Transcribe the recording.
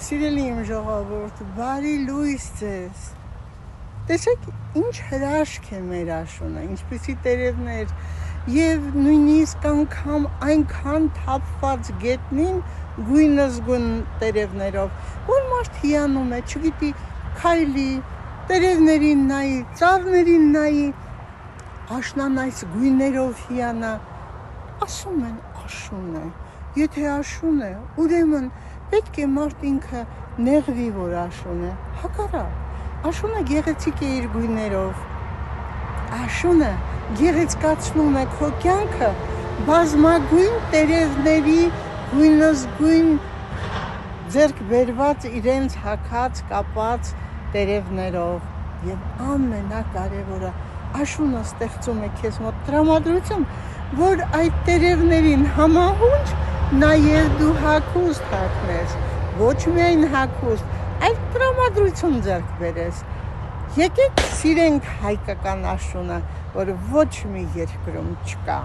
Սիրելի իմ ժողովուրդ, բարի լույս ձեզ։ Տեսեք, ինչ հրաշք է մեր աշունը, ինչպիսի տերևներ եւ նույնիսկ անգամ այնքան թափված գետնին գույնզգույն տերևներով, որ մարդ հիանում է, չգիտի, քայլի, տերևներին նայի, ծառներին նայի, աշնան այս գույներով հիանա, ասում են աշուն է, եթե աշուն է, ուրեմն պետք է մարդ ինքը նեղվի, որ աշուն է, հակառակ, աշունը գեղեցիկ է իր գույներով, աշունը գեղեցկացնում է քո կյանքը բազմագույն տերևների գույնզգույն ձեռք բերված իրենց հագած կապած տերևներով եւ ամենակարևորը աշունը ստեղծում է քեզ մոտ տրամադրություն, որ այդ տերևներին համահունչ նաեւ դու հագուստ հագնես, ոչ միայն հագուստ, այլ տրամադրություն ձեռք բերես։ Եկեք սիրենք հայկական աշունը, որ ոչ մի երկրում չկա։